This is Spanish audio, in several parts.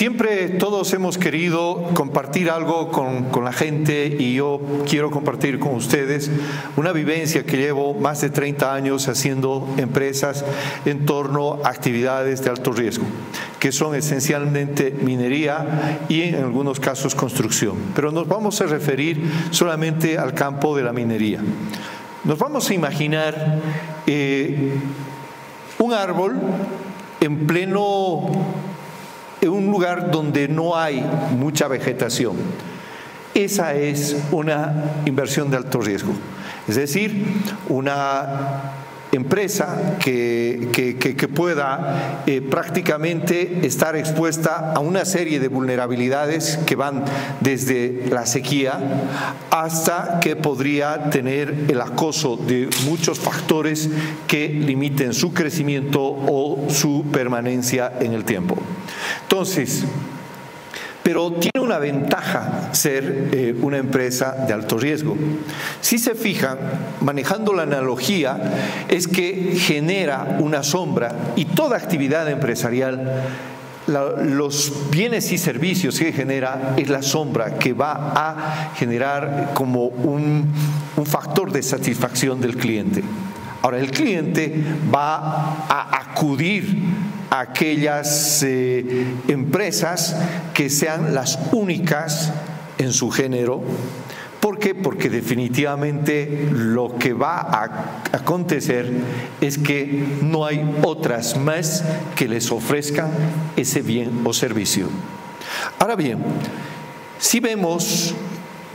Siempre todos hemos querido compartir algo con la gente y yo quiero compartir con ustedes una vivencia que llevo más de 30 años haciendo empresas en torno a actividades de alto riesgo, que son esencialmente minería y en algunos casos construcción. Pero nos vamos a referir solamente al campo de la minería. Nos vamos a imaginar un árbol en un lugar donde no hay mucha vegetación. Esa es una inversión de alto riesgo. Es decir, una empresa que pueda prácticamente estar expuesta a una serie de vulnerabilidades que van desde la sequía hasta que podría tener el acoso de muchos factores que limiten su crecimiento o su permanencia en el tiempo. Entonces, pero tiene una ventaja ser una empresa de alto riesgo. Si se fijan, manejando la analogía, es que genera una sombra y toda actividad empresarial, los bienes y servicios que genera es la sombra que va a generar como un factor de satisfacción del cliente. Ahora, el cliente va a acudir a aquellas empresas que sean las únicas en su género. ¿Por qué? Porque definitivamente lo que va a acontecer es que no hay otras más que les ofrezcan ese bien o servicio. Ahora bien, si vemos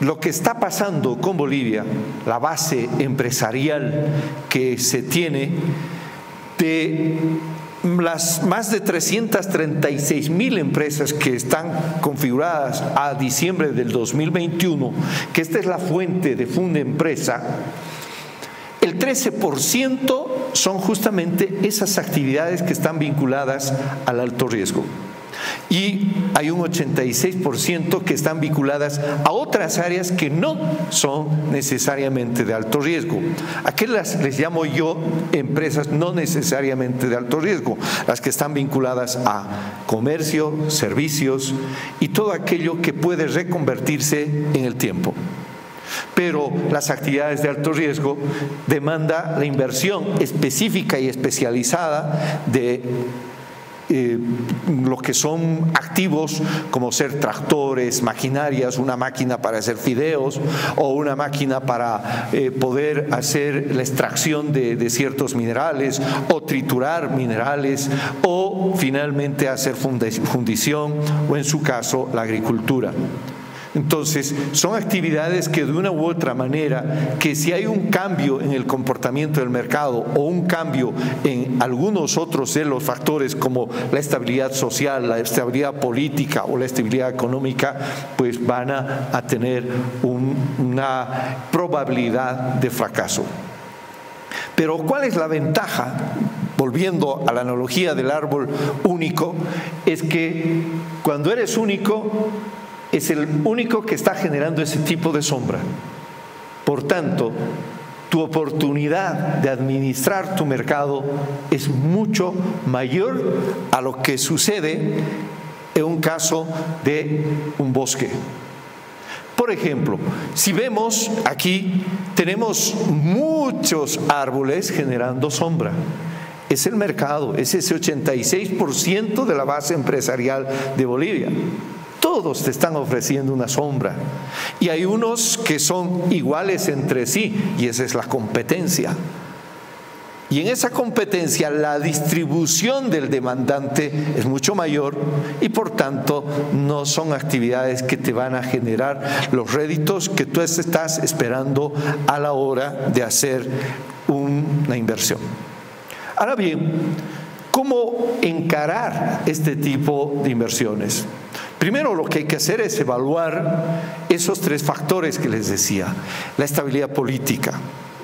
lo que está pasando con Bolivia, la base empresarial que se tiene de las más de 336,000 empresas que están configuradas a diciembre del 2021, que esta es la fuente de Fundempresa, el 13% son justamente esas actividades que están vinculadas al alto riesgo. Y hay un 86% que están vinculadas a otras áreas que no son necesariamente de alto riesgo. ¿A qué les llamo yo empresas no necesariamente de alto riesgo? Las que están vinculadas a comercio, servicios y todo aquello que puede reconvertirse en el tiempo. Pero las actividades de alto riesgo demanda la inversión específica y especializada de lo que son activos como ser tractores, maquinarias, una máquina para hacer fideos o una máquina para poder hacer la extracción de ciertos minerales o triturar minerales o finalmente hacer fundición o en su caso la agricultura. Entonces, son actividades que de una u otra manera, que si hay un cambio en el comportamiento del mercado o un cambio en algunos otros de los factores como la estabilidad social, la estabilidad política o la estabilidad económica, pues van a tener una probabilidad de fracaso. Pero ¿cuál es la ventaja? Volviendo a la analogía del árbol único, es que cuando eres único, es el único que está generando ese tipo de sombra. Por tanto, tu oportunidad de administrar tu mercado es mucho mayor a lo que sucede en un caso de un bosque. Por ejemplo, si vemos aquí, tenemos muchos árboles generando sombra. Es el mercado, es ese 86% de la base empresarial de Bolivia. Todos te están ofreciendo una sombra y hay unos que son iguales entre sí y esa es la competencia. Y en esa competencia la distribución del demandante es mucho mayor y por tanto no son actividades que te van a generar los réditos que tú estás esperando a la hora de hacer una inversión. Ahora bien, ¿cómo encarar este tipo de inversiones? Primero, lo que hay que hacer es evaluar esos tres factores que les decía. La estabilidad política.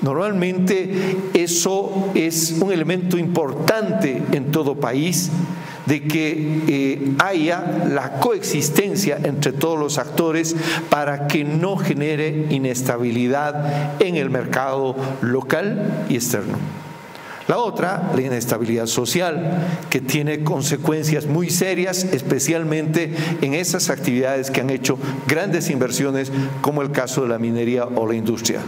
Normalmente eso es un elemento importante en todo país de que haya la coexistencia entre todos los actores para que no genere inestabilidad en el mercado local y externo. La otra, la inestabilidad social, que tiene consecuencias muy serias, especialmente en esas actividades que han hecho grandes inversiones, como el caso de la minería o la industria.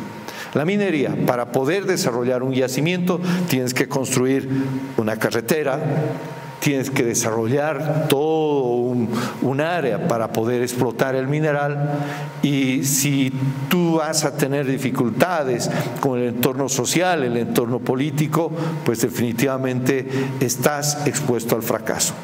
La minería, para poder desarrollar un yacimiento, tienes que construir una carretera, tienes que desarrollar todo un área para poder explotar el mineral, y si tú vas a tener dificultades con el entorno social, el entorno político, pues definitivamente estás expuesto al fracaso.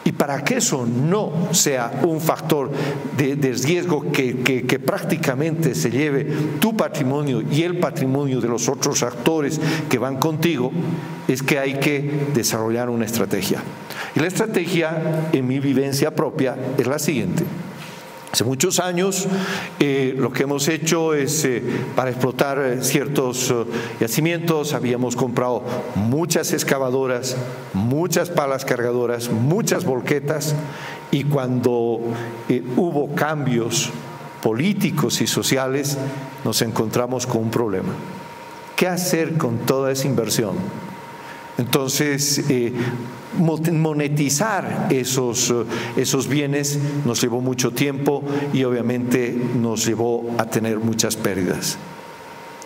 Y para que eso no sea un factor de riesgo que prácticamente se lleve tu patrimonio y el patrimonio de los otros actores que van contigo, es que hay que desarrollar una estrategia. Y la estrategia, en mi vivencia propia, es la siguiente. Hace muchos años lo que hemos hecho es, para explotar ciertos yacimientos, habíamos comprado muchas excavadoras, muchas palas cargadoras, muchas volquetas, y cuando hubo cambios políticos y sociales, nos encontramos con un problema. ¿Qué hacer con toda esa inversión? Entonces, monetizar esos bienes nos llevó mucho tiempo y obviamente nos llevó a tener muchas pérdidas.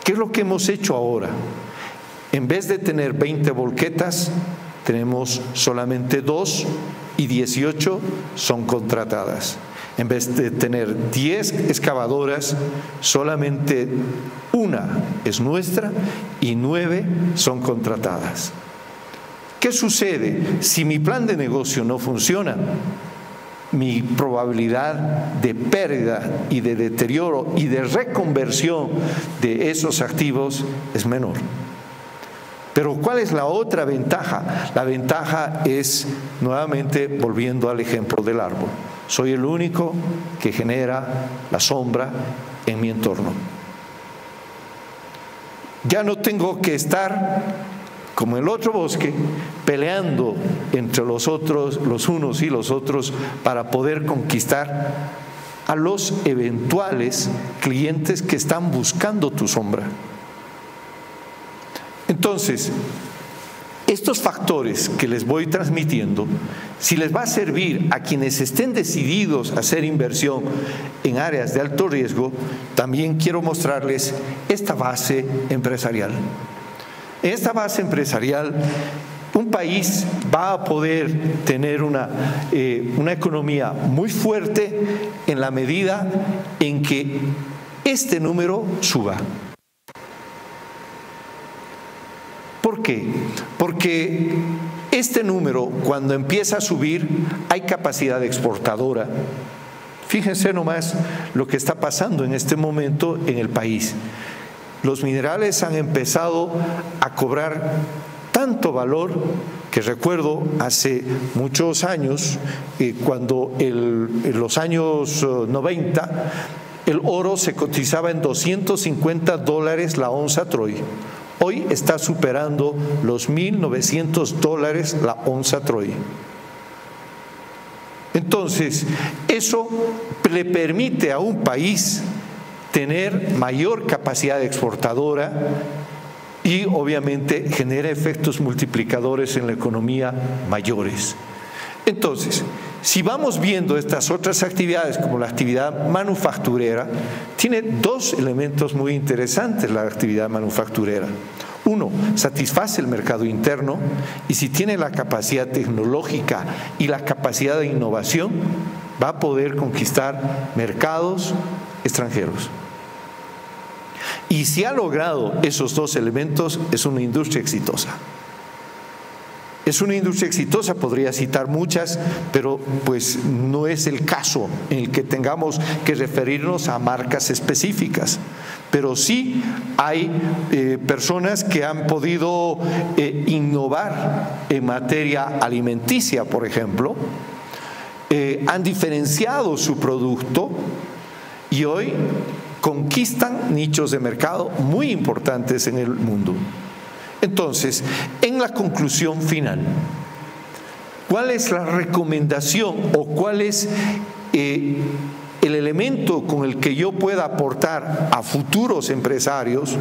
¿Qué es lo que hemos hecho ahora? En vez de tener 20 volquetas, tenemos solamente 2 y 18 son contratadas. En vez de tener 10 excavadoras, solamente 1 es nuestra y 9 son contratadas. ¿Qué sucede? Si mi plan de negocio no funciona, mi probabilidad de pérdida y de deterioro y de reconversión de esos activos es menor. Pero ¿cuál es la otra ventaja? La ventaja es, nuevamente, volviendo al ejemplo del árbol. Soy el único que genera la sombra en mi entorno. Ya no tengo que estar como el otro bosque, peleando entre los unos y los otros, para poder conquistar a los eventuales clientes que están buscando tu sombra. Entonces, estos factores que les voy transmitiendo, si les va a servir a quienes estén decididos a hacer inversión en áreas de alto riesgo, también quiero mostrarles esta base empresarial. En esta base empresarial, un país va a poder tener una economía muy fuerte en la medida en que este número suba. ¿Por qué? Porque este número, cuando empieza a subir, hay capacidad exportadora. Fíjense nomás lo que está pasando en este momento en el país. Los minerales han empezado a cobrar tanto valor que recuerdo hace muchos años, cuando en los años 90, el oro se cotizaba en $250 la onza Troy. Hoy está superando los $1.900 la onza Troy. Entonces, eso le permite a un país tener mayor capacidad exportadora y obviamente genera efectos multiplicadores en la economía mayores. Entonces, si vamos viendo estas otras actividades, como la actividad manufacturera, tiene dos elementos muy interesantes la actividad manufacturera. Uno, satisface el mercado interno, y si tiene la capacidad tecnológica y la capacidad de innovación, va a poder conquistar mercados extranjeros. Y si ha logrado esos dos elementos, es una industria exitosa. Es una industria exitosa, podría citar muchas, pero pues no es el caso en el que tengamos que referirnos a marcas específicas. Pero sí hay personas que han podido innovar en materia alimenticia, por ejemplo, han diferenciado su producto y hoy conquistan nichos de mercado muy importantes en el mundo. Entonces, en la conclusión final, ¿cuál es la recomendación o cuál es el elemento con el que yo pueda aportar a futuros empresarios?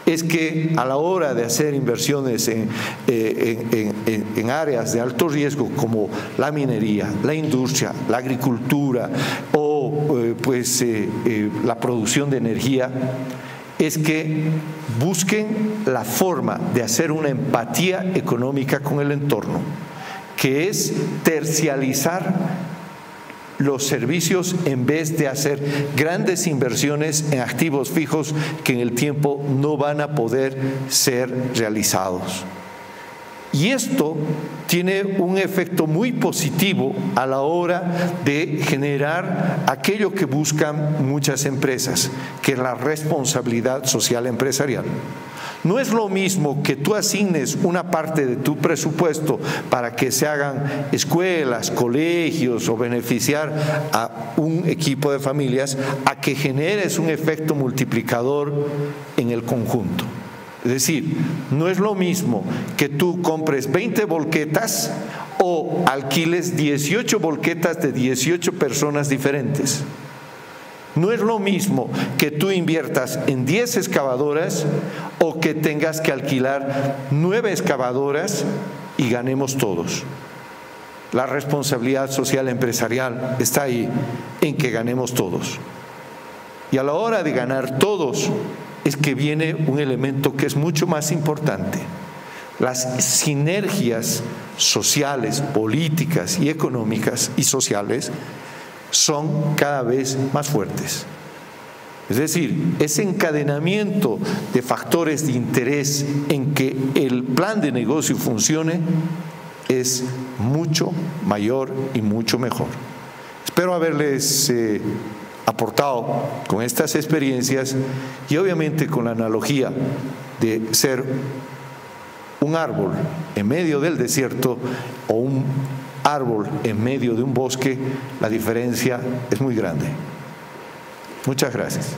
es que a la hora de hacer inversiones en áreas de alto riesgo como la minería, la industria, la agricultura o la producción de energía, es que busquen la forma de hacer una empatía económica con el entorno, que es tercializar los servicios en vez de hacer grandes inversiones en activos fijos que en el tiempo no van a poder ser realizados. Y esto tiene un efecto muy positivo a la hora de generar aquello que buscan muchas empresas, que es la responsabilidad social empresarial. No es lo mismo que tú asignes una parte de tu presupuesto para que se hagan escuelas, colegios o beneficiar a un equipo de familias, a que generes un efecto multiplicador en el conjunto. Es decir, no es lo mismo que tú compres 20 volquetas o alquiles 18 volquetas de 18 personas diferentes. No es lo mismo que tú inviertas en 10 excavadoras o que tengas que alquilar 9 excavadoras y ganemos todos. La responsabilidad social empresarial está ahí, en que ganemos todos. Y a la hora de ganar todos es que viene un elemento que es mucho más importante. Las sinergias sociales, políticas y económicas y sociales son cada vez más fuertes. Es decir, ese encadenamiento de factores de interés en que el plan de negocio funcione es mucho mayor y mucho mejor. Espero haberles aportado con estas experiencias y obviamente con la analogía de ser un árbol en medio del desierto o un árbol en medio de un bosque, la diferencia es muy grande. Muchas gracias.